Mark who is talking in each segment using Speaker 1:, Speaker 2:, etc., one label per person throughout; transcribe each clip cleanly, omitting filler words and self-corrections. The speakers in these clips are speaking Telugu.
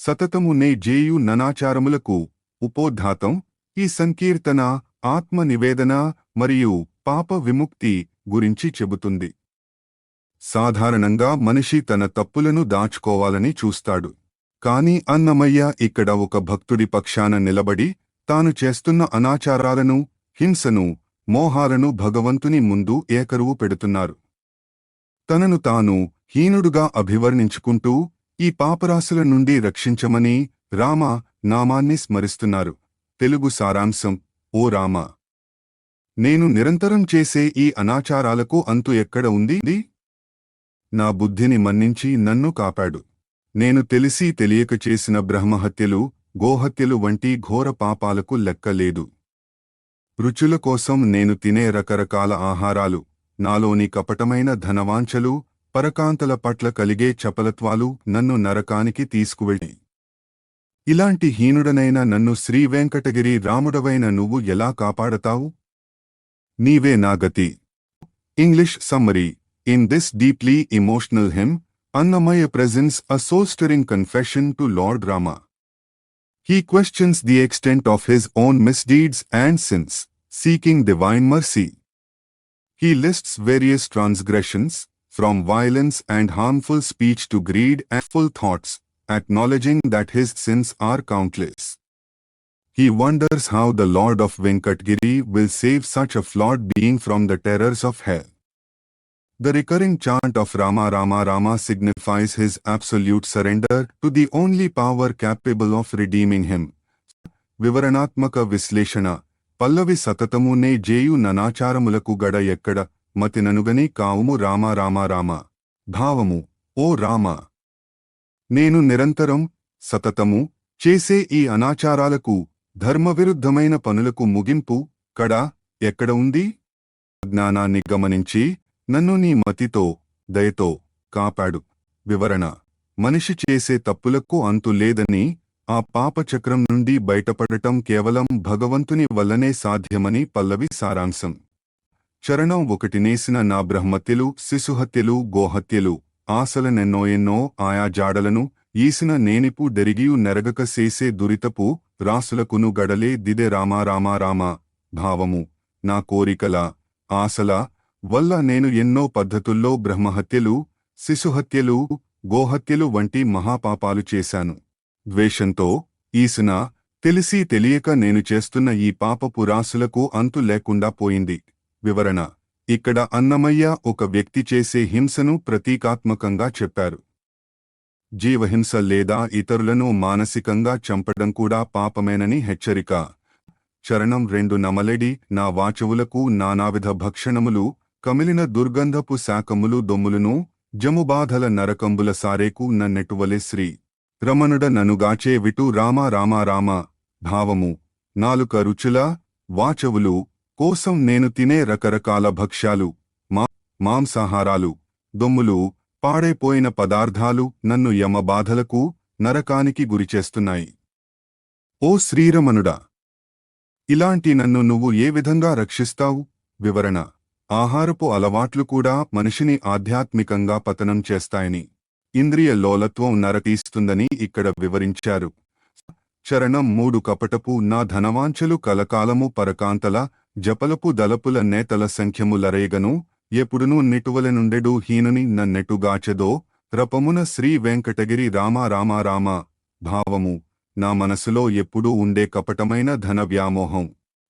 Speaker 1: సతతమునే జేయు ననాచారములకు ఉపోద్ఘాతం ఈ సంకీర్తన ఆత్మ నివేదన మరియు పాప విముక్తి గురించి చెబుతుంది. సాధారణంగా మనిషి తన తప్పులను దాచుకోవాలని చూస్తాడు. కాని అన్నమయ్య ఇక్కడ ఒక భక్తుడి పక్షాన నిలబడి తాను చేస్తున్న అనాచారాలను, హింసను, మోహాలను భగవంతుని ముందు ఏకరువు పెడుతున్నారు. తనను తాను హీనుడుగా అభివర్ణించుకుంటూ ఈ పాపరాశుల నుండి రక్షించమని రామ నామాన్ని స్మరిస్తున్నారు. తెలుగు సారాంశం: ఓ రామ, నేను నిరంతరం చేసే ఈ అనాచారాలకు అంతు ఎక్కడ ఉంది? నా బుద్ధిని మన్నించి నన్ను కాపాడు. నేను తెలిసి తెలియక చేసిన బ్రహ్మహత్యలు, గోహత్యలు వంటి ఘోర పాపాలకు లెక్కలేదు. రుచుల కోసం నేను తినే రకరకాల ఆహారాలు, నాలోని కపటమైన ధనవాంఛలు, పరకాంతల పట్ల కలిగే చపలత్వాలు నన్ను నరకానికి తీసుకువెళ్ళి. ఇలాంటి హీనుడనైన నన్ను శ్రీవేంకటగిరి రాముడవైన నువ్వు ఎలా కాపాడతావు? నీవే నా గతి. English summary. In this deeply emotional hymn, Annamaya presents a soul-stirring confession to Lord Rama. He questions the extent of his own misdeeds and sins, seeking divine mercy. He lists various transgressions, from violence and harmful speech to greed and full thoughts, acknowledging that his sins are countless. He wonders how the Lord of Venkatgiri will save such a flawed being from the terrors of hell. The recurring chant of Rama Rama Rama signifies his absolute surrender to the only power capable of redeeming him. వివరణాత్మక విశ్లేషణ. పల్లవి సతతమునే జేయు ననాచారములకు గడ ఎక్కడ మతిననుగని కావుము రామ రామ రామ. భావము: ఓ రామ, నేను నిరంతరం, సతతము చేసే ఈ అనాచారాలకు, ధర్మవిరుద్ధమైన పనులకు ముగింపు, కడ ఎక్కడ ఉంది? జ్ఞానాన్ని గమనించి నన్ను నీ మతితో, దయతో కాపాడు. వివరణ: మనిషి చేసే తప్పులకు అంతు లేదని, ఆ పాపచక్రం నుండి బయటపడటం కేవలం భగవంతుని వల్లనే సాధ్యమని పల్లవి సారాంశం. చరణం 1. నేసిన నా బ్రహ్మత్యలు, శిశుహత్యలు, గోహత్యలు, ఆశలనెన్నో ఆయా జాడలను ఈసిన నేనిపు డెరిగియు నెరగక సేసే దురితపు రాసులకును గడలే దిదె రామ రామ రామ. భావము: నా కోరికల, ఆశల వల్ల నేను ఎన్నో పద్ధతుల్లో బ్రహ్మహత్యలు, శిశుహత్యలు, గోహత్యలు వంటి మహాపాపాలు చేశాను. ద్వేషంతో, ఈసున, తెలిసి తెలియక నేను చేస్తున్న ఈ పాపపు రాసులకు అంతు లేకుండా పోయింది. వివరణ: ఇక్కడ అన్నమయ్య ఒక వ్యక్తి చేసే హింసను ప్రతీకాత్మకంగా చెప్పారు. జీవహింస లేదా ఇతరులను మానసికంగా చంపడం కూడా పాపమేనని హెచ్చరిక. చరణం 2. నమలెడి నా వాచవులకు నానావిధ భక్షణములు, కమిలిన దుర్గంధపు శాకములు దొమ్ములును, జముబాధల నరకంబుల సారేకు నన్నెటువలే శ్రీ రమణుడ ననుగాచే విటు రామ రామ రామ. భావము: నాలుక రుచుల, వాచవులు కోసం నేను తినే రకరకాల భక్ష్యాలు, మాంసాహారాలు, దొమ్ములు, పాడైపోయిన పదార్థాలు నన్ను యమబాధలకు, నరకానికి గురిచేస్తున్నాయి. ఓ శ్రీరమణుడా, ఇలాంటి నన్ను నువ్వు ఏ విధంగా రక్షిస్తావు? వివరణ: ఆహారపు అలవాట్లు కూడా మనిషిని ఆధ్యాత్మికంగా పతనం చేస్తాయని, ఇంద్రియ లోలత్వం నరకీస్తుందని ఇక్కడ వివరించారు. చరణం 3. కపటపు నా ధనవాంఛలు కలకాలము పరకాంతల, జపలపు దలపుల నేతల సంఖ్యములరేగను, ఎప్పుడునూ నిటువలెనుండెడు హీనుని నన్నెటుగాచెదో, రపమున శ్రీ వెంకటగిరి రామ రామ రామ. భావము: నా మనసులో ఎప్పుడూ ఉండే కపటమైన ధన వ్యామోహం,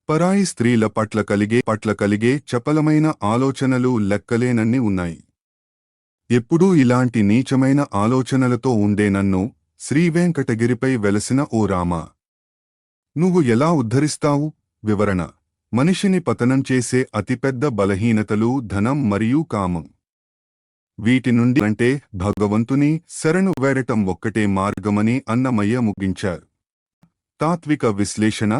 Speaker 1: పరాయి స్త్రీల పట్ల కలిగే చపలమైన ఆలోచనలు లెక్కలేనన్ని ఉన్నాయి. ఎప్పుడూ ఇలాంటి నీచమైన ఆలోచనలతో ఉండే నన్ను శ్రీవేంకటగిరిపై వెలసిన ఓ రామ, నువ్వు ఎలా ఉద్ధరిస్తావు? వివరణ: మనిషిని పతనం చేసే అతిపెద్ద బలహీనతలు ధనం మరియు కామం. వీటి నుండి అంటే భగవంతుని శరణు వేడటం ఒక్కటే మార్గమని అన్నమయ్య ముగించారు. తాత్విక విశ్లేషణ.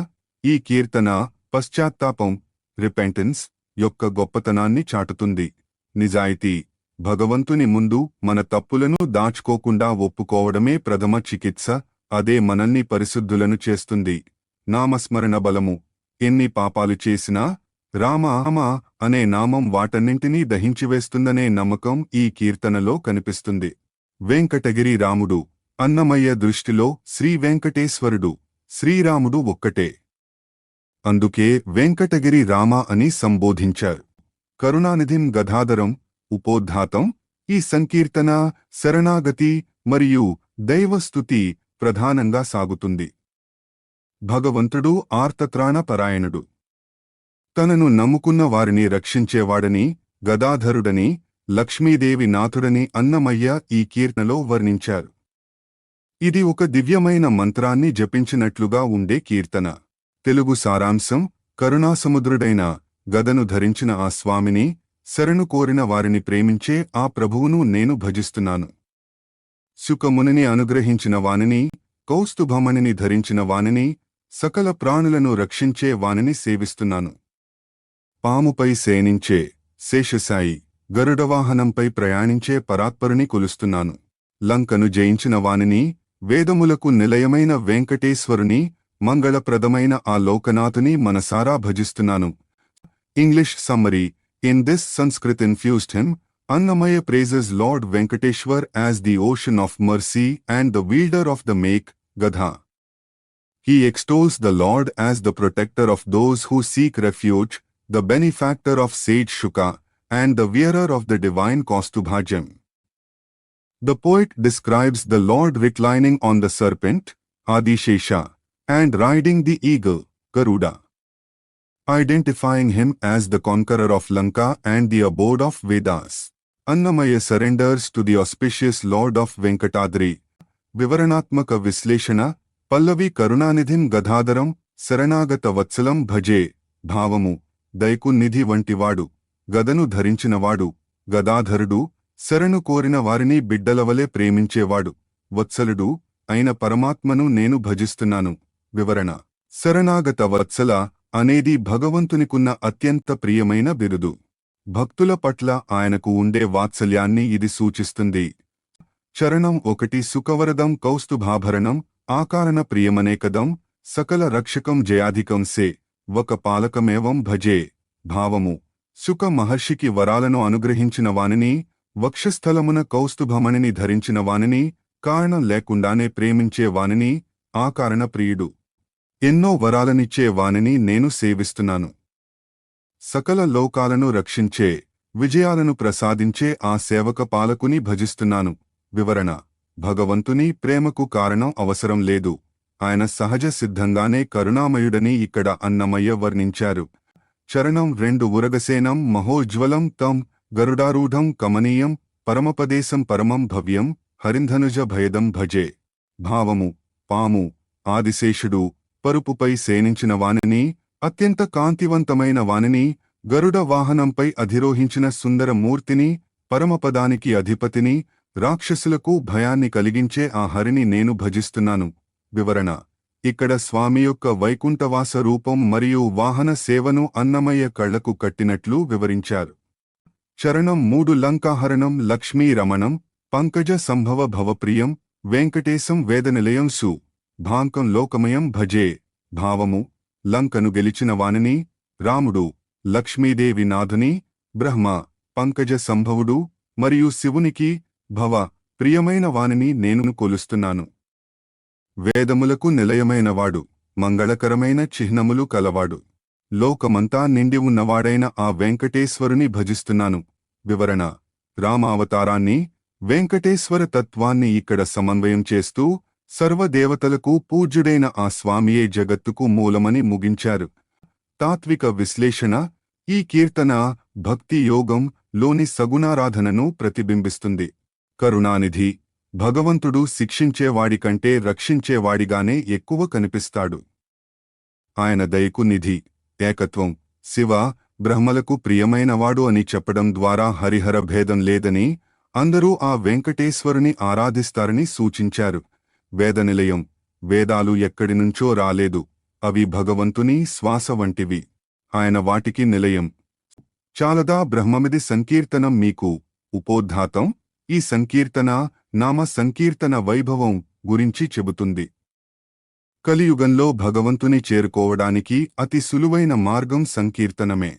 Speaker 1: ఈ కీర్తన పశ్చాత్తాపం, రిపెంటెన్స్ యొక్క గొప్పతనాన్ని చాటుతుంది. నిజాయితీ, భగవంతుని ముందు మన తప్పులను దాచుకోకుండా ఒప్పుకోవడమే ప్రథమ చికిత్స. అదే మనల్ని పరిశుద్ధులను చేస్తుంది. నామస్మరణ బలము. ఎన్ని పాపాలు చేసినా రామ అనే నామం వాటన్నింటినీ దహించివేస్తుందనే నమ్మకం ఈ కీర్తనలో కనిపిస్తుంది. వెంకటగిరి రాముడు అన్నమయ్య దృష్టిలో శ్రీ వెంకటేశ్వరుడు శ్రీరాముడు ఒక్కటే. అందుకే వెంకటగిరి రామ అని సంబోధించారు. కరుణానిధిం గదాధరం ఉపోద్ధాతం ఈ సంకీర్తన శరణాగతి మరియు దైవస్తుతి ప్రధానంగా సాగుతుంది. భగవంతుడు ఆర్తత్రాణపరాయణుడు. తనను నమ్ముకున్న వారిని రక్షించేవాడని, గదాధరుడని, లక్ష్మీదేవి నాథుడని అన్నమయ్య ఈ కీర్తనలో వర్ణించారు. ఇది ఒక దివ్యమైన మంత్రాన్ని జపించినట్లుగా ఉండే కీర్తన. తెలుగు సారాంశం: కరుణాసముద్రుడైన గదను ధరించిన ఆ స్వామిని, శరణు కోరిన వారిని ప్రేమించే ఆ ప్రభువును నేను భజిస్తున్నాను. శుకమునిని అనుగ్రహించిన వానిని, కౌస్తుభమణిని ధరించిన వానిని, సకల ప్రాణులను రక్షించే వానిని సేవిస్తున్నాను. పాముపై శయనించే శేషసాయి, గరుడవాహనంపై ప్రయాణించే పరాత్పరుని కొలుస్తున్నాను. లంకను జయించిన వానిని, వేదములకు నిలయమైన వెంకటేశ్వరుని, మంగళప్రదమైన ఆ లోకనాథుని మనసారా భజిస్తున్నాను. English summary: In this Sanskrit-infused hymn, Annamaya praises Lord Venkateshwar as the ocean of mercy and the wielder of the make, Gadha. He extols the Lord as the protector of those who seek refuge, the benefactor of sage Shuka, and the wearer of the divine Kaustubhajam. The poet describes the Lord reclining on the serpent, Adishesha, and riding the eagle, Garuda, identifying him as the conqueror of Lanka and the abode of Vedas. Annamaya surrenders to the auspicious Lord of Venkatadri. Vivaranatmaka Visleshana Pallavi Karunanidhim Gadhadaram Saranagata Vatsalam Bhaje. Bhavamu దయకు నిధి వంటివాడు, గదను ధరించినవాడు, గదాధరుడు, శరణు కోరిన వారిని బిడ్డలవలే ప్రేమించేవాడు, వత్సలుడు అయిన పరమాత్మను నేను భజిస్తున్నాను. వివరణ: శరణాగత వత్సల అనేది భగవంతునికున్న అత్యంత ప్రియమైన బిరుదు. భక్తుల పట్ల ఆయనకు ఉండే వాత్సల్యాన్ని ఇది సూచిస్తుంది. చరణం 1 సుఖవరదం కౌస్తుభాభరణం ఆకారణ ప్రియమనేకదం సకల రక్షకం జయాధికం సే ఒక పాలకమేవం భజే. భావము: శుక మహర్షికి వరాలను అనుగ్రహించిన వానిని, వక్షస్థలమున కౌస్తుభమణిని ధరించిన వానిని, కారణం లేకుండానే ప్రేమించే వానిని, ఆకారణ ప్రియుడు, ఎన్నో వరాలనిచ్చే వానిని నేను సేవిస్తున్నాను. సకల లోకాలను రక్షించే, విజయాలను ప్రసాదించే ఆ సేవక పాలకుని భజిస్తున్నాను. వివరణ: భగవంతుని ప్రేమకు కారణం అవసరం లేదు. ఆయన సహజ సిద్ధంగానే కరుణామయుడని ఇక్కడ అన్నమయ్య వర్ణించారు. చరణం 2 ఉరగసేనం మహోజ్వలం తం గరుడారూఢం కమనీయం పరమపదేశం పరమం భవ్యం హరింధనుజ భయదం భజే. భావము: పాము, ఆదిశేషుడు, పరుపుపై శయనించిన వానిని, అత్యంత కాంతివంతమైన వానిని, గరుడ వాహనంపై అధిరోహించిన సుందర మూర్తిని, పరమపదానికి అధిపతిని, రాక్షసులకు భయాన్ని కలిగించే ఆ హరిని నేను భజిస్తున్నాను. వివరణ: ఇక్కడ స్వామి యొక్క వైకుంఠవాస రూపం మరియు వాహన సేవను అన్నమయ్య కళ్లకు కట్టినట్లు వివరించారు. చరణం 3 లంకాహరణం లక్ష్మీ రమణం పంకజ సంభవ భవప్రియం వెంకటేశం వేదనిలయం సు భాంకం లోకమయం భజే. భావము: లంకను గెలిచిన వానిని, రాముడు, లక్ష్మీదేవి నాథుని, బ్రహ్మ, పంకజ సంభవుడు మరియు శివునికి భవ ప్రియమైన వానిని నేను కొలుస్తున్నాను. వేదములకు నిలయమైనవాడు, మంగళకరమైన చిహ్నములు కలవాడు, లోకమంతా నిండి ఉన్నవాడైన ఆ వెంకటేశ్వరుని భజిస్తున్నాను. వివరణ: రామావతారాన్ని, వెంకటేశ్వర తత్వాన్ని ఇక్కడ సమన్వయం చేస్తూ సర్వదేవతలకు పూజ్యుడైన ఆ స్వామియే జగత్తుకు మూలమని ముగించారు. తాత్విక విశ్లేషణ: ఈ కీర్తన భక్తి యోగం లోని సగుణారాధనను ప్రతిబింబిస్తుంది. కరుణానిధి భగవంతుడు శిక్షించేవాడికంటే రక్షించేవాడిగానే ఎక్కువ కనిపిస్తాడు. ఆయన దయకు నిధి, ఏకత్వం, శివ, బ్రహ్మలకు ప్రియమైనవాడు అని చెప్పడం ద్వారా హరిహర భేదం లేదని, అందరూ ఆ వెంకటేశ్వరుని ఆరాధిస్తారని సూచించారు. వేదనిలయం: వేదాలు ఎక్కడినుంచో రాలేదు, అవి భగవంతుని శ్వాస వంటివి. ఆయన వాటికి నిలయం. చాలదా బ్రహ్మమిది సంకీర్తనం మీకు ఉపోద్ధాతం. ఈ సంకీర్తన నామ సంకీర్తన వైభవం గురించి చెబుతుంది. కలియుగంలో భగవంతుని చేరుకోవడానికి అతి సులువైన మార్గం సంకీర్తనమే.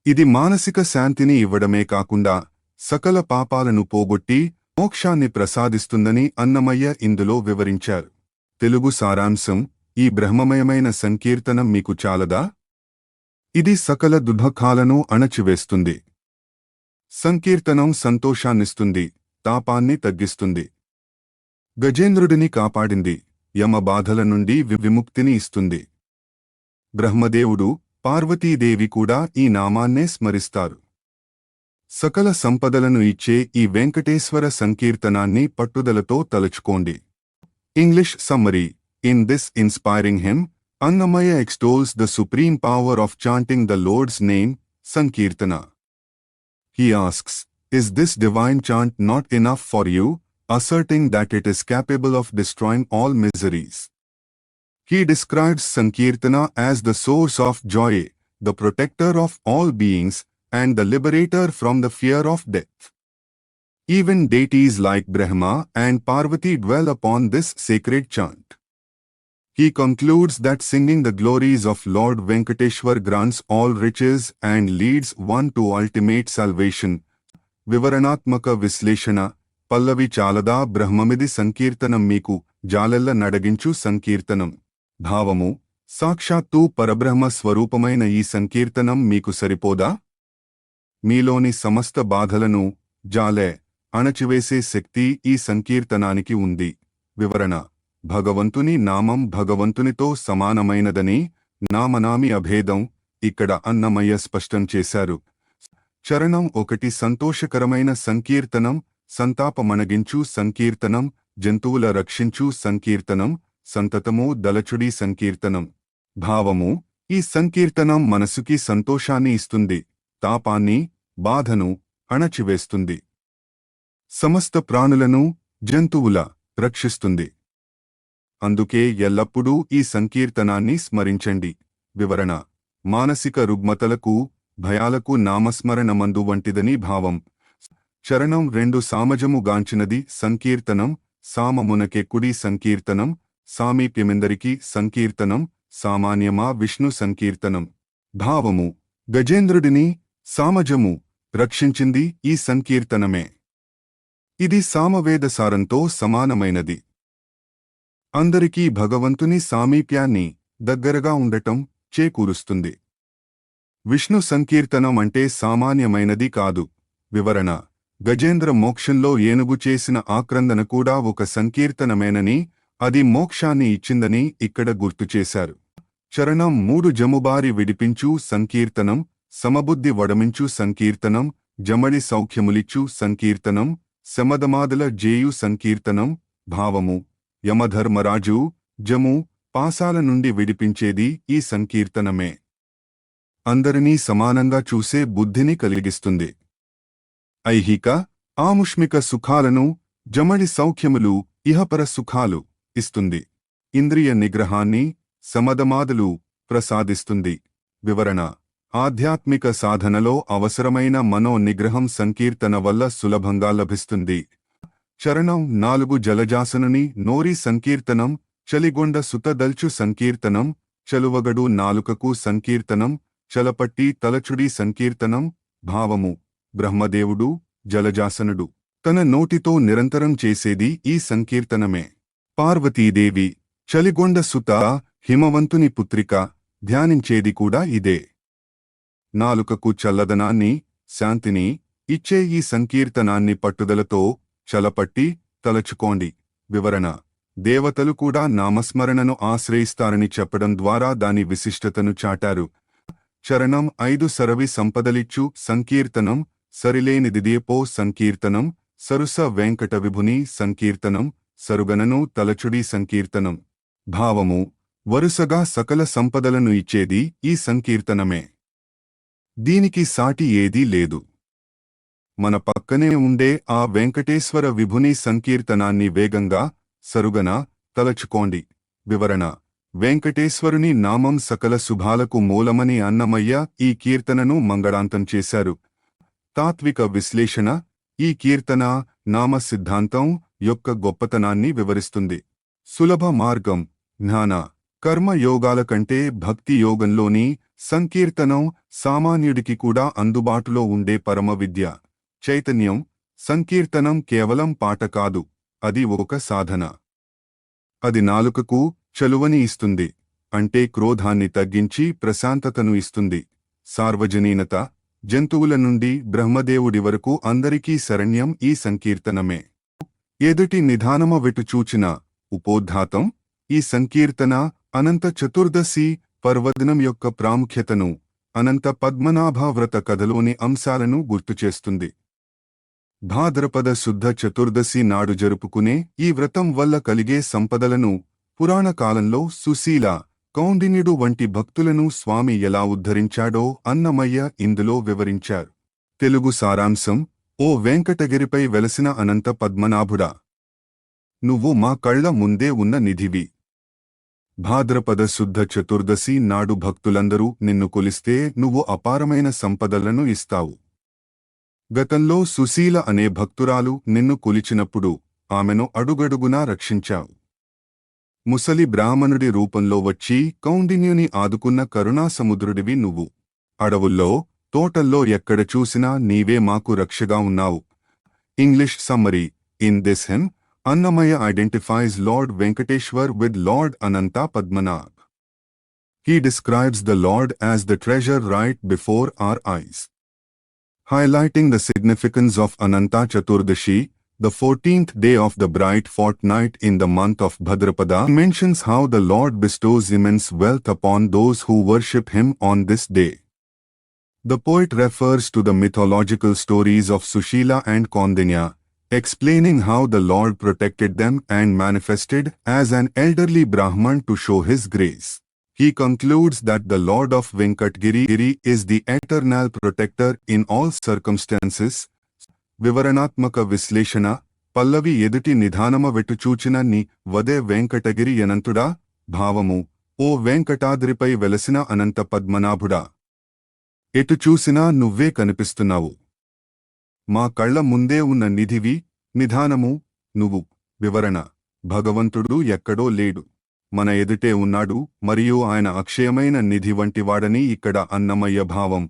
Speaker 1: ఇది మానసిక శాంతిని ఇవ్వడమే కాకుండా సకల పాపాలను పోగొట్టి మోక్షాన్ని ప్రసాదిస్తుందని అన్నమయ్య ఇందులో వివరించారు. తెలుగు సారాంశం: ఈ బ్రహ్మమయమైన సంకీర్తనం మీకు చాలదా? ఇది సకల దుఃఖాలను అణచివేస్తుంది. సంకీర్తనం సంతోషాన్నిస్తుంది, తాపాన్ని తగ్గిస్తుంది. గజేంద్రుడిని కాపాడింది, యమ బాధల నుండి విముక్తిని ఇస్తుంది. బ్రహ్మదేవుడు, పార్వతీదేవి కూడా ఈ నామాన్నే స్మరిస్తారు. సకల సంపదలను ఇచ్చే ఈ వెంకటేశ్వర సంకీర్తనాన్ని పట్టుదలతో తలుచుకోండి. English summary: In this inspiring hymn, Annamaya extols the supreme power of chanting the Lord's name, Sankirtana. He asks, is this divine chant not enough for you, asserting that it is capable of destroying all miseries? He describes Sankirtana as the source of joy, the protector of all beings, and the liberator from the fear of death. Even deities like Brahma and Parvati dwell upon this sacred chant. He concludes that singing the glories of Lord Venkateshwar grants all riches and leads one to ultimate salvation. వివరణాత్మక విశ్లేషణ: పల్లవి చాలదా బ్రహ్మమిది సంకీర్తనం మీకు జాలెల్ల నడగించు సంకీర్తనం. భావము: సాక్షాత్తు పరబ్రహ్మ స్వరూపమైన ఈ సంకీర్తనం మీకు సరిపోదా? మీలోని సమస్త బాధలను జాలే అణచివేసే శక్తి ఈ సంకీర్తనానికి ఉంది. వివరణ: భగవంతుని నామం భగవంతునితో సమానమైనదని, నామనామి అభేదం ఇక్కడ అన్నమయ్య స్పష్టం చేశారు. చరణం 1: సంతోషకరమైన సంకీర్తనం, సంతాపమణగించు సంకీర్తనం, జంతువుల రక్షించు సంకీర్తనం, సంతతము దలచుడి సంకీర్తనం. భావము: ఈ సంకీర్తనం మనసుకి సంతోషాన్ని ఇస్తుంది, తాపాన్ని, బాధను అణచివేస్తుంది. సమస్త ప్రాణులను, జంతువుల రక్షిస్తుంది. అందుకే ఎల్లప్పుడూ ఈ సంకీర్తనాన్ని స్మరించండి. వివరణ: మానసిక రుగ్మతలకు, భయాలకు నామస్మరణమందు వంటిదని భావం. చరణం 2: సామజము గాంచినది సంకీర్తనం, సామమునకెక్కుడి సంకీర్తనం, సామీప్యమెందరికి సంకీర్తనం, సామాన్యమా విష్ణు సంకీర్తనం. భావము: గజేంద్రుడిని, సామజము రక్షించింది ఈ సంకీర్తనమే. ఇది సామవేదసారంతో సమానమైనది. అందరికీ భగవంతుని సామీప్యాన్ని, దగ్గరగా ఉండటం చేకూరుస్తుంది. విష్ణు సంకీర్తనం అంటే సామాన్యమైనది కాదు. వివరణ: గజేంద్ర మోక్షంలో ఏనుగు చేసిన ఆక్రందన కూడా ఒక సంకీర్తనమేనని, అది మోక్షాన్ని ఇచ్చిందని ఇక్కడ గుర్తుచేశారు. చరణం 3: జముబారి విడిపించు సంకీర్తనం, సమబుద్ధి వడమించు సంకీర్తనం, జమడి సౌఖ్యములిచ్చు సంకీర్తనం, శమదమాదల జేయు సంకీర్తనం. భావము: యమధర్మరాజు, జము, పాసాల నుండి విడిపించేది ఈ సంకీర్తనమే. అందరినీ సమానంగా చూసే బుద్ధిని కలిగిస్తుంది. ఐహిక, ఆముష్మిక సుఖాలను, జమడి సౌఖ్యములు, ఇహపర సుఖాలు ఇస్తుంది. ఇంద్రియ నిగ్రహాన్ని, సమదమాదలు ప్రసాదిస్తుంది. వివరణ: ఆధ్యాత్మిక సాధనలో అవసరమైన మనో నిగ్రహం సంకీర్తన వల్ల సులభంగా లభిస్తుంది. చరణం 4: జలజాసనుని నోరి సంకీర్తనం, చలిగొండ సుతదల్చు సంకీర్తనం, చలువగడు నాలుకకు సంకీర్తనం, చలపట్టి తలచుడి సంకీర్తనం. భావము: బ్రహ్మదేవుడు, జలజాసనుడు తన నోటితో నిరంతరం చేసేది ఈ సంకీర్తనమే. పార్వతీదేవి, చలిగొండ సుత, హిమవంతుని పుత్రిక ధ్యానించేది కూడా ఇదే. నాలుకకు చల్లదనాన్ని, శాంతిని ఇచ్చే ఈ సంకీర్తనాన్ని పట్టుదలతో చలపట్టి తలచుకోండి. వివరణ: దేవతలు కూడా నామస్మరణను ఆశ్రయిస్తారని చెప్పడం ద్వారా దాని విశిష్టతను చాటారు. చరణం 5: సరవి సంపదలిచ్చు సంకీర్తనం, సరిలేనిదిదియపో సంకీర్తనం, సరుస వెంకట విభుని సంకీర్తనం, సరుగనను తలచుడి సంకీర్తనం. భావము: వరుసగా సకల సంపదలను ఇచ్చేది ఈ సంకీర్తనమే. దీనికి సాటి ఏదీ లేదు. మన పక్కనే ఉండే ఆ వెంకటేశ్వర విభుని సంకీర్తనాన్ని వేగంగా, సరుగన తలచుకోండి. వివరణ: వెంకటేశ్వరుని నామం సకల శుభాలకు మూలమని అన్నమయ్య ఈ కీర్తనను మంగళాంతం చేశారు. తాత్విక విశ్లేషణ: ఈ కీర్తన నామ సిద్ధాంతం యొక్క గొప్పతనాన్ని వివరిస్తుంది. సులభ మార్గం: జ్ఞాన, కర్మ యోగాల కంటే భక్తి యోగంలోని సంకీర్తనం సామాన్యుడికి కూడా అందుబాటులో ఉండే పరమ విద్య. చైతన్యం: సంకీర్తనం కేవలం పాట కాదు, అది ఒక సాధన. అది నాలుకకు చలువని ఇస్తుంది, అంటే క్రోధాన్ని తగ్గించి ప్రశాంతతను ఇస్తుంది. సార్వజనీనత, జంతువుల నుండి బ్రహ్మదేవుడి వరకు అందరికీ శరణ్యం ఈ సంకీర్తనమే. ఎదుటి నిధానమ వెటుచూచిన ఉపోద్ఘాతం. ఈ సంకీర్తన అనంత చతుర్దశి పర్వదినం యొక్క ప్రాముఖ్యతను, అనంత పద్మనాభ వ్రత కథలోని అంశాలను గుర్తుచేస్తుంది. భాద్రపద శుద్ధ చతుర్దశి నాడు జరుపుకునే ఈ వ్రతం వల్ల కలిగే సంపదలను పురాణ కాలంలో సుశీల, కౌండిన్యుడు వంటి భక్తులను స్వామి ఎలా ఉద్ధరించాడో అన్నమయ్య ఇందులో వివరించారు. తెలుగు సారాంశం: ఓ వెంకటగిరిపై వెలసిన అనంత పద్మనాభుడా, నువ్వు మా కళ్ల ముందే ఉన్న నిధివి. భాద్రపద శుద్ధ చతుర్దశి నాడు భక్తులందరూ నిన్ను కొలిస్తే నువ్వు అపారమైన సంపదలను ఇస్తావు. గతంలో సుశీల అనే భక్తురాలు నిన్ను కొలిచినప్పుడు ఆమెను అడుగడుగునా రక్షించావు. ముసలి బ్రాహ్మణుడి రూపంలో వచ్చి కౌండిన్యుని ఆదుకున్న కరుణాసముద్రుడివి నువ్వు. అడవుల్లో, తోటల్లో ఎక్కడ చూసినా నీవే మాకు రక్షగా ఉన్నావు. English summary: in this hymn, Annamaya identifies Lord Venkateshwar with Lord Ananta Padmanabh. He describes the Lord as the treasure right before our eyes. Highlighting the significance of Ananta Chaturdashi, the 14th day of the bright fortnight in the month of Bhadrapada, mentions how the Lord bestows immense wealth upon those who worship him on this day. The poet refers to the mythological stories of Sushila and Kaundinya, explaining how the Lord protected them and manifested as an elderly Brahman to show his grace. He concludes that the Lord of Venkatgiri is the eternal protector in all circumstances. వివరణాత్మక విశ్లేషణ. పల్లవి ఎదుటి నిధానమ వెటుచూచిన నీ వదే వెంకటగిరి అనంతుడా. భావము: ఓ వెంకటాద్రిపై వెలసిన అనంత పద్మనాభుడా, ఎటు చూసినా నువ్వే కనిపిస్తున్నావు. మా కళ్ల ముందే ఉన్న నిధివి, నిధానము నువ్వు. వివరణ: భగవంతుడు ఎక్కడో లేడు, మన ఎదుటే ఉన్నాడు మరియు ఆయన అక్షయమైన నిధి వంటివాడని ఇక్కడ అన్నమయ్య భావం.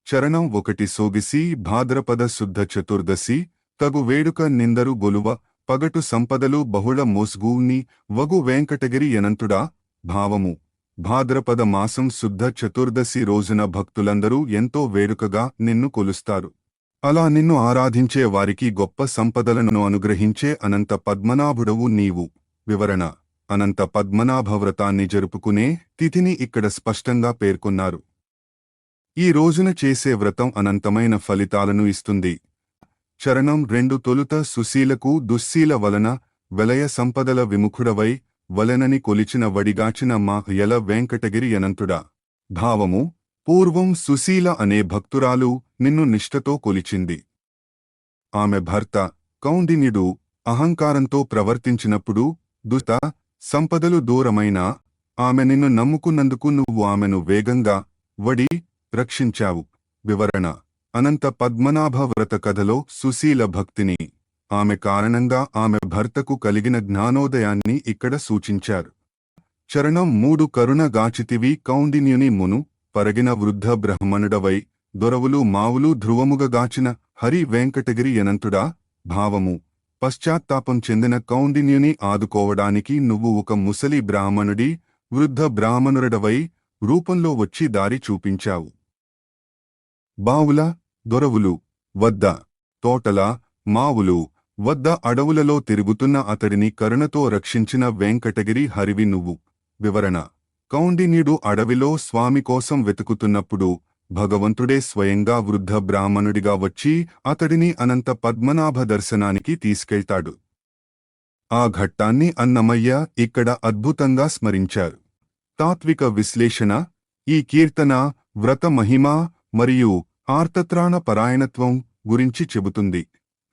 Speaker 1: చరణం 1 సోగిసి భాద్రపద శుద్ధ చతుర్దశి తగు వేడుక నిందరు గొలువ పగటు సంపదలు బహుళ మోస్గూని వగు వెంకటగిరి అనంతుడా. భావము: భాద్రపద మాసం శుద్ధ చతుర్దశి రోజున భక్తులందరూ ఎంతో వేడుకగా నిన్ను కొలుస్తారు. అలా నిన్ను ఆరాధించే వారికి గొప్ప సంపదలను అనుగ్రహించే అనంత పద్మనాభుడవు నీవు. వివరణ: అనంత పద్మనాభ వ్రతాన్ని జరుపుకునే తిథిని ఇక్కడ స్పష్టంగా పేర్కొన్నారు. ఈ రోజున చేసే వ్రతం అనంతమైన ఫలితాలను ఇస్తుంది. చరణం 2 తొలుత సుశీలకు దుశ్శీల వలన వెలయ సంపదల విముఖుడవై వలెనని కొలిచిన వడిగాచిన మా యల వెంకటగిరి అనంతుడా. భావము: పూర్వం సుశీల అనే భక్తురాలు నిన్ను నిష్ఠతో కొలిచింది. ఆమె భర్త కౌండిన్యుడు అహంకారంతో ప్రవర్తించినప్పుడు దుష్ట సంపదలు దూరమైనా ఆమె నిన్ను నమ్ముకున్నందుకు నువ్వు ఆమెను వేగంగా వడి రక్షించావు. వివరణ: అనంత పద్మనాభ వ్రత కథలో సుశీల భక్తిని, ఆమె కారణంగా ఆమె భర్తకు కలిగిన జ్ఞానోదయాన్ని ఇక్కడ సూచించారు. చరణం 3 కరుణ గాచితివి కౌండిన్యుని మును పరగిన వృద్ధ బ్రహ్మణుడవై దొరవులు మావులు ధ్రువముగగాచిన హరి వెంకటగిరి అనంతుడా. భావము: పశ్చాత్తాపం చెందిన కౌండిన్యుని ఆదుకోవడానికి నువ్వు ఒక ముసలి బ్రాహ్మణుడి, వృద్ధ బ్రాహ్మణుడవై రూపంలో వచ్చి దారి చూపించావు. బావుల, దొరవులు వద్ద, తోటల, మావులు వద్ద అడవులలో తిరుగుతున్న అతడిని కరుణతో రక్షించిన వెంకటగిరి హరివి నువ్వు. వివరణ: కౌండిన్యుడు అడవిలో స్వామి కోసం వెతుకుతున్నప్పుడు భగవంతుడే స్వయంగా వృద్ధ బ్రాహ్మణుడిగా వచ్చి అతడిని అనంత పద్మనాభ దర్శనానికి తీసుకెళ్తాడు. ఆ ఘట్టాన్ని అన్నమయ్య ఇక్కడ అద్భుతంగా స్మరించారు. తాత్విక విశ్లేషణ. ఈ కీర్తన వ్రత మహిమ మరియు ఆర్తత్రాణ పరాయణత్వం గురించి చెబుతుంది.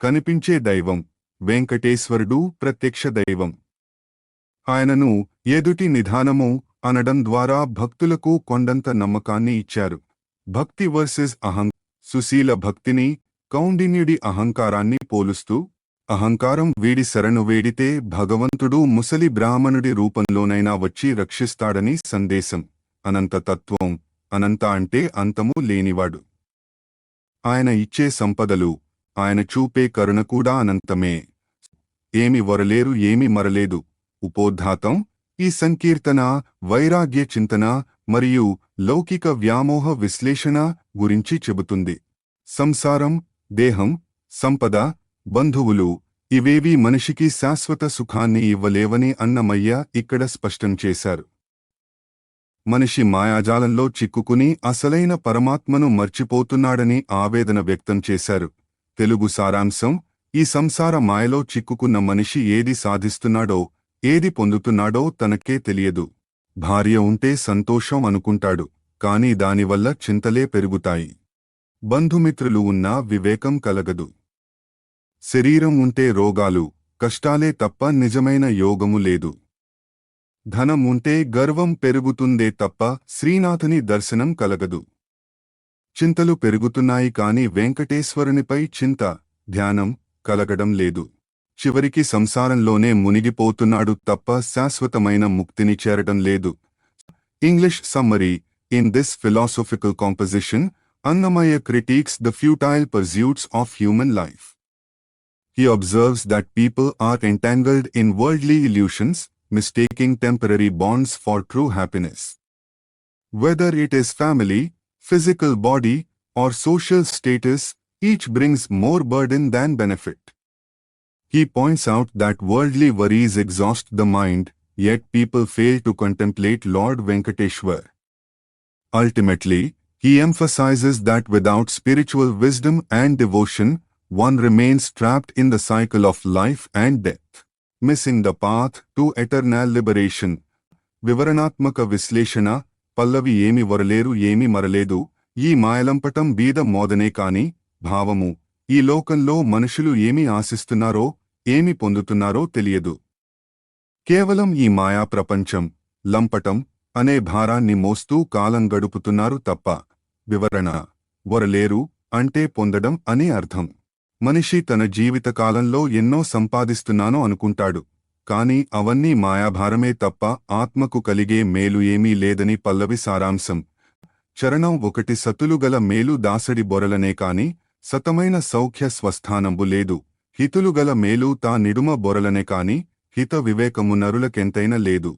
Speaker 1: కనిపించే దైవం వెంకటేశ్వరుడు ప్రత్యక్ష దైవం. ఆయనను ఎదుటి నిధానము అనడం ద్వారా భక్తులకు కొండంత నమ్మకాన్ని ఇచ్చారు. భక్తి వర్సెస్ సుశీల భక్తిని కౌండిన్యుడి అహంకారాన్ని పోలుస్తూ, అహంకారం వీడి శరణు వేడితే భగవంతుడు ముసలి బ్రాహ్మణుడి రూపంలోనైనా వచ్చి రక్షిస్తాడని సందేశం. అనంత తత్వం. అనంత అంటే అంతము లేనివాడు. ఆయన ఇచ్చే సంపదలు ఆయన చూపే కరుణ కూడా అనంతమే. ఏమి వరలేరు ఏమి మరలేదు. ఉపోద్ఘాతం ఈ సంకీర్తన వైరాగ్య చింతన మరియు లౌకిక వ్యామోహ విశ్లేషణ గురించి చెబుతుంది. సంసారం, దేహం, సంపద, బంధువులు ఇవేవీ మనిషికి శాశ్వత సుఖాన్ని ఇవ్వలేవని అన్నమయ్య ఇక్కడ స్పష్టం చేశారు. మనిషి మాయాజాలంలో చిక్కుకుని అసలైన పరమాత్మను మర్చిపోతున్నాడని ఆవేదన వ్యక్తం చేశారు. తెలుగు సారాంశం: ఈ సంసార మాయలో చిక్కుకున్న మనిషి ఏది సాధిస్తున్నాడో, ఏది పొందుతున్నాడో తనకే తెలియదు. భార్య ఉంటే సంతోషం అనుకుంటాడు, కాని దానివల్ల చింతలే పెరుగుతాయి. బంధుమిత్రులు ఉన్నా వివేకం కలగదు. శరీరం ఉంటే రోగాలు, కష్టాలే తప్ప నిజమైన యోగము లేదు. ధనం ఉంటే గర్వం పెరుగుతుందే తప్ప శ్రీనాథుని దర్శనం కలగదు. చింతలు పెరుగుతున్నాయి కాని వెంకటేశ్వరునిపై చింత, ధ్యానం కలగడం లేదు. చివరికి సంసారంలోనే మునిగిపోతున్నాడు తప్ప శాశ్వతమైన ముక్తిని చేరడం లేదు. English summary: in this philosophical composition, Annamaya critiques the futile pursuits of human life. He observes that people are entangled in worldly illusions, mistaking temporary bonds for true happiness. Whether it is family, physical body, or social status, each brings more burden than benefit. He points out that worldly worries exhaust the mind, yet people fail to contemplate Lord Venkateshwar. Ultimately, he emphasizes that without spiritual wisdom and devotion, one remains trapped in the cycle of life and death, missing the path to eternal liberation. వివరణాత్మక విశ్లేషణ: పల్లవి ఏమి వరలేరు ఏమి మరలేదు. ఈ మాయలంపటం బీద మోదనే కాని భావము: ఈ లోకంలో మనుషులు ఏమి ఆశిస్తున్నారో, ఏమి పొందుతున్నారో తెలియదు. కేవలం ఈ మాయా ప్రపంచం, లంపటం అనే భారాన్ని మోస్తూ కాలం గడుపుతున్నారు తప్ప. వివరణ: వరలేరు అంటే పొందడం అని అర్థం. మనిషి తన జీవితకాలంలో ఎన్నో సంపాదిస్తున్నానో అనుకుంటాడు, కాని అవన్నీ మాయాభారమే తప్ప ఆత్మకు కలిగే మేలు ఏమీ లేదని పల్లవి సారాంశం. చరణం 1: సతులుగల మేలు దాసడి బొరలనే కాని సతమైన సౌఖ్య స్వస్థానంబు లేదు. హితులుగల మేలు తా నిడుమ బొరలనే కాని హిత వివేకము నరులకెంతైన లేదు.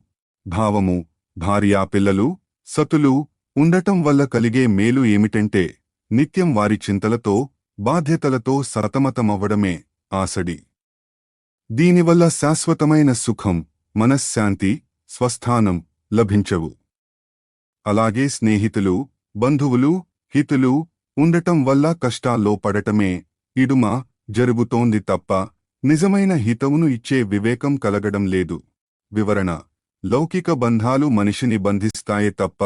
Speaker 1: భావము: భార్యాపిల్లలు, సతులు ఉండటం వల్ల కలిగే మేలు ఏమిటంటే నిత్యం వారి చింతలతో, బాధ్యతలతో సతమతమవ్వడమే. ఆసడి. దీనివల్ల శాశ్వతమైన సుఖం, మనశ్శాంతి, స్వస్థానం లభించవు. అలాగే స్నేహితులు, బంధువులు, హితులు ఉండటం వల్ల కష్టాల్లో పడటమే ఇడుమ జరుగుతోంది తప్ప నిజమైన హితవును ఇచ్చే వివేకం కలగడం లేదు. వివరణ: లౌకిక బంధాలు మనిషిని బంధిస్తాయే తప్ప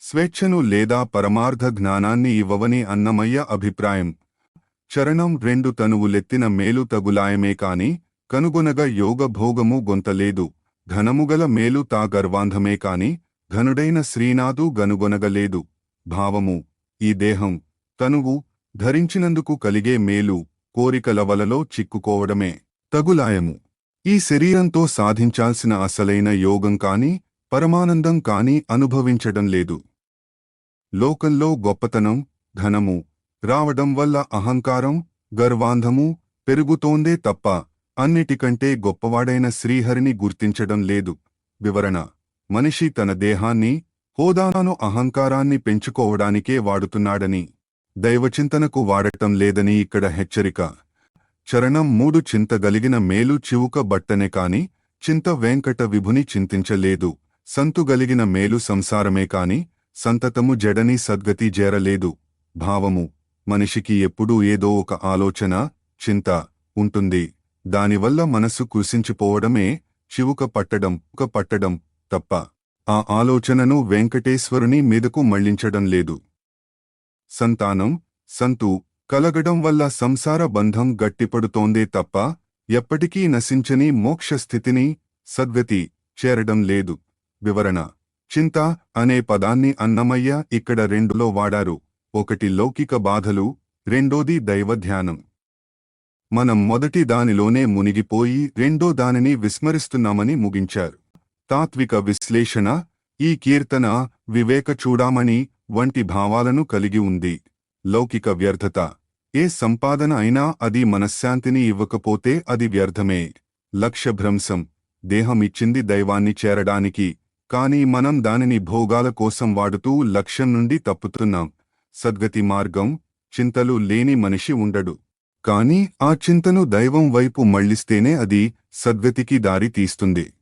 Speaker 1: స్వేచ్ఛను లేదా పరమార్థ జ్ఞానాన్ని ఇవ్వవని అన్నమయ్య అభిప్రాయం. చరణం 2: తనువులెత్తిన మేలు తగులాయమే కాని కనుగొనగ యోగ భోగము గొంతలేదు. ఘనముగల మేలు తా గర్వాంధమే కాని ఘనుడైన శ్రీనాథు గనుగొనగలేదు. భావము: ఈ దేహం, తనువు ధరించినందుకు కలిగే మేలు కోరికల వలలో చిక్కుకోవడమే తగులాయము. ఈ శరీరంతో సాధించాల్సిన అసలైన యోగం కాని పరమానందం కాని అనుభవించడం లేదు. లోకంలో గొప్పతనం, ధనము రావడం వల్ల అహంకారం, గర్వాంధము పెరుగుతోందే తప్ప అన్నిటికంటే గొప్పవాడైన శ్రీహరిని గుర్తించడం లేదు. వివరణ: మనిషి తన దేహాన్ని, హోదాను, అహంకారాన్ని పెంచుకోవడానికే వాడుతున్నాడని, దైవచింతనకు వాడటం లేదని ఇక్కడ హెచ్చరిక. చరణం 3: చింతగలిగిన మేలు చివుక బట్టనే కాని చింత వెంకట విభుని చింతించలేదు. సంతుగలిగిన మేలు సంసారమే కాని సంతతము జడని సద్గతి చేరలేదు. భావము: మనిషికి ఎప్పుడూ ఏదో ఒక ఆలోచన, చింత ఉంటుంది. దానివల్ల మనసు కృశించిపోవడమే చివుక పట్టడం తప్ప ఆ ఆలోచనను వెంకటేశ్వరుని మీదకు మళ్లించడం లేదు. సంతానం, సంతు కలగడం వల్ల సంసార బంధం గట్టిపడుతోందే తప్ప ఎప్పటికీ నశించని మోక్షస్థితిని, సద్గతి చేరడం లేదు. వివరణ: చింత అనే పదాన్ని అన్నమయ్య ఇక్కడ రెండులో వాడారు. ఒకటి లౌకిక బాధలు, రెండోది దైవధ్యానం. మనం మొదటి దానిలోనే మునిగిపోయి రెండో దానిని విస్మరిస్తున్నామని ముగించారు. తాత్విక విశ్లేషణ: ఈ కీర్తన వివేక చూడామణి వంటి భావాలను కలిగి ఉంది. లౌకిక వ్యర్థత, ఏ సంపాదన అయినా అది మనశ్శాంతిని ఇవ్వకపోతే అది వ్యర్థమే. లక్ష్యభ్రంశం. దేహమిచ్చింది దైవాన్ని చేరడానికి, కాని మనం దానిని భోగాల కోసం వాడుతూ లక్ష్యం నుండి తప్పుతున్నాం. సద్గతి మార్గం. చింతలు లేని మనిషి ఉండడు. కాని ఆ చింతను దైవం వైపు మళ్లిస్తేనే అది సద్గతికి దారి తీస్తుంది.